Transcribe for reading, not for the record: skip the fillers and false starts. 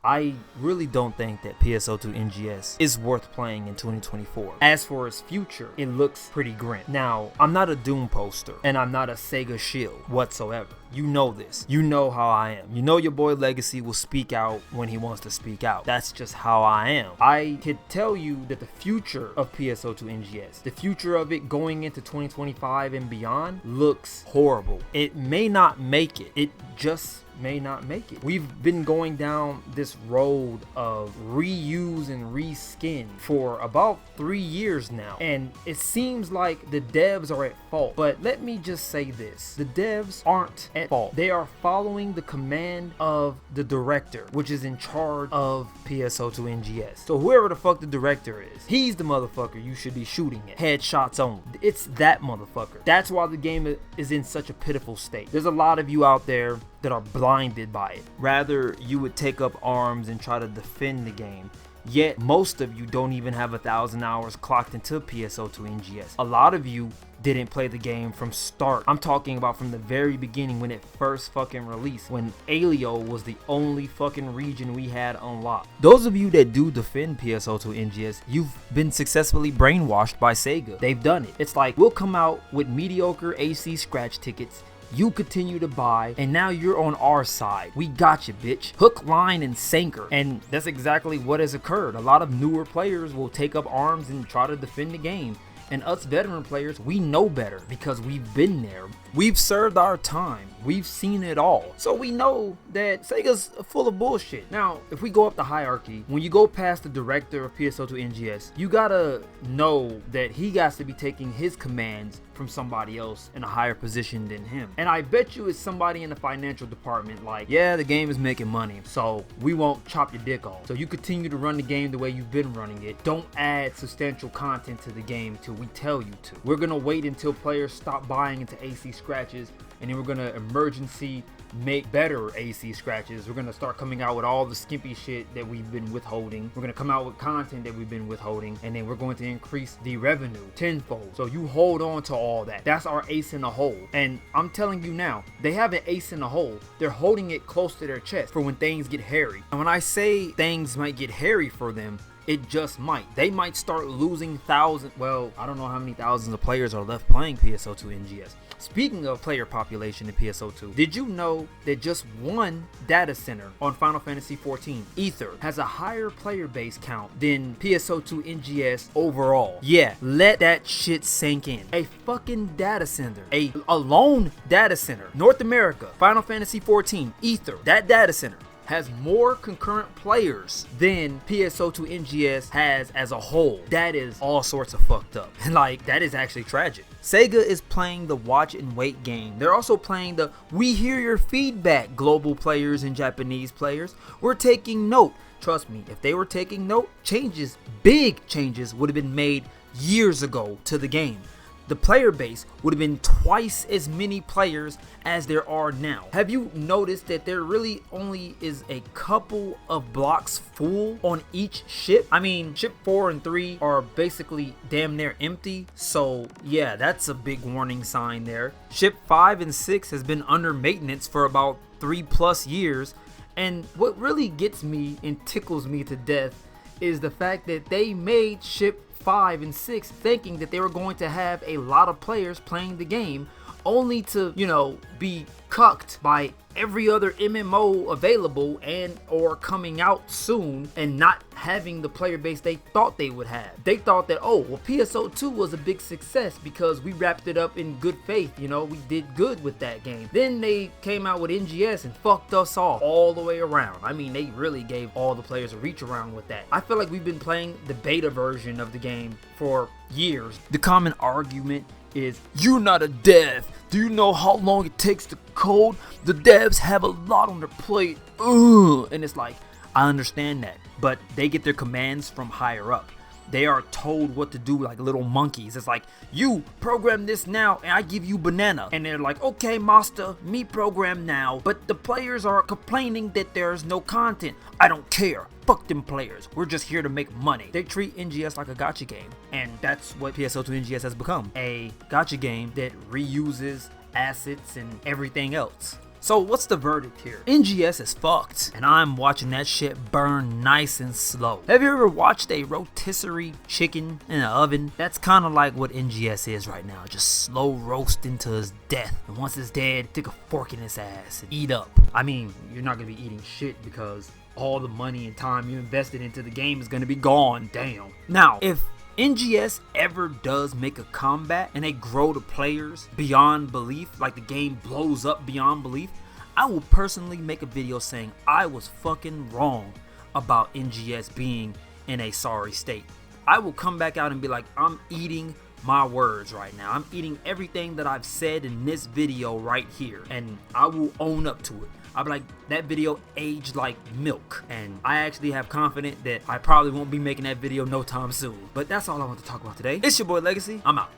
I really don't think that PSO2NGS is worth playing in 2024. As for its future, it looks pretty grim. Now, I'm not a Doom poster, and I'm not a Sega shill whatsoever. You know this. You know how I am. You know your boy Legacy will speak out when he wants to speak out. That's just how I am. I could tell you that the future of PSO2NGS, the future of it going into 2025 and beyond, looks horrible. It may not make it. It just may not make it. We've been going down this road of reuse and reskin for about 3 years now, and it seems like the devs are at fault. But let me just say this: the devs aren't at fault. They are following the command of the director, which is in charge of PSO2NGS. So whoever the fuck the director is, he's the motherfucker you should be shooting at. Headshots only. It's that motherfucker. That's why the game is in such a pitiful state. There's a lot of you out there that are blinded by it. Rather, you would take up arms and try to defend the game. Yet, most of you don't even have 1,000 hours clocked into PSO2NGS. A lot of you didn't play the game from start. I'm talking about from the very beginning when it first fucking released, when Alio was the only fucking region we had unlocked. Those of you that do defend PSO2NGS, you've been successfully brainwashed by Sega. They've done it. It's like, we'll come out with mediocre AC scratch tickets, you continue to buy, and now you're on our side. We got you, bitch. Hook, line, and sinker. And that's exactly what has occurred. A lot of newer players will take up arms and try to defend the game. And us veteran players, we know better because we've been there. We've served our time. We've seen it all. So we know that Sega's full of bullshit. Now, if we go up the hierarchy, when you go past the director of PSO2NGS, you gotta know that he got to be taking his commands from somebody else in a higher position than him. And I bet you it's somebody in the financial department like, yeah, the game is making money, so we won't chop your dick off. So you continue to run the game the way you've been running it. Don't add substantial content to the game till we tell you to. We're gonna wait until players stop buying into AC scratches, and then we're gonna emergency make better AC scratches. We're gonna start coming out with all the skimpy shit that we've been withholding. We're gonna come out with content that we've been withholding, and then we're going to increase the revenue tenfold. So you hold on to all that. That's our ace in the hole. And I'm telling you now, they have an ace in the hole. They're holding it close to their chest for when things get hairy. And when I say things might get hairy for them, it just might. They might start losing thousands. Well, I don't know how many thousands of players are left playing PSO2NGS. Speaking of player population in PSO2, did you know that just one data center on Final Fantasy XIV, Ether, has a higher player base count than PSO2NGS overall? Yeah, let that shit sink in. A fucking data center, a lone data center, North America, Final Fantasy XIV, Ether, that data center has more concurrent players than PSO2NGS has as a whole. That is all sorts of fucked up. Like, that is actually tragic. Sega is playing the watch and wait game. They're also playing the we hear your feedback, global players and Japanese players. We're taking note. Trust me, if they were taking note, changes, big changes would have been made years ago to the game. The player base would have been twice as many players as there are now. Have you noticed that there really only is a couple of blocks full on each ship? I mean, ship 4 and 3 are basically damn near empty. So yeah, that's a big warning sign there. Ship 5 and 6 has been under maintenance for about 3+ years. And what really gets me and tickles me to death is the fact that they made ship 5 and 6 thinking that they were going to have a lot of players playing the game, only to, you know, be cucked by every other MMO available and or coming out soon and not having the player base they thought they would have. They thought that, oh, well, PSO2 was a big success because we wrapped it up in good faith, you know, we did good with that game. Then they came out with NGS and fucked us off all the way around. I mean, they really gave all the players a reach around with that. I feel like we've been playing the beta version of the game for years. The common argument is, you're not a dev. Do you know how long it takes to code? The devs have a lot on their plate. Ugh. And it's like, I understand that, but they get their commands from higher up. They are told what to do like little monkeys. It's like, you program this now and I give you banana. And they're like, okay, master, me program now. But the players are complaining that there's no content. I don't care. Fuck them players. We're just here to make money. They treat NGS like a gacha game. And that's what PSO2NGS has become. A gacha game that reuses assets and everything else. So what's the verdict here? NGS is fucked, and I'm watching that shit burn nice and slow. Have you ever watched a rotisserie chicken in an oven? That's kind of like what NGS is right now, just slow roasting to his death. And once it's dead, stick a fork in his ass and eat up. I mean, you're not gonna be eating shit because all the money and time you invested into the game is gonna be gone. Damn. Now, if NGS ever does make a comeback and they grow the players beyond belief, like the game blows up beyond belief, I will personally make a video saying I was fucking wrong about NGS being in a sorry state. I will come back out and be like, I'm eating my words right now. I'm eating everything that I've said in this video right here, and I will own up to it. I'll be like, that video aged like milk, and I actually have confidence that I probably won't be making that video no time soon. But that's all I want to talk about today. It's your boy Legacy. I'm out.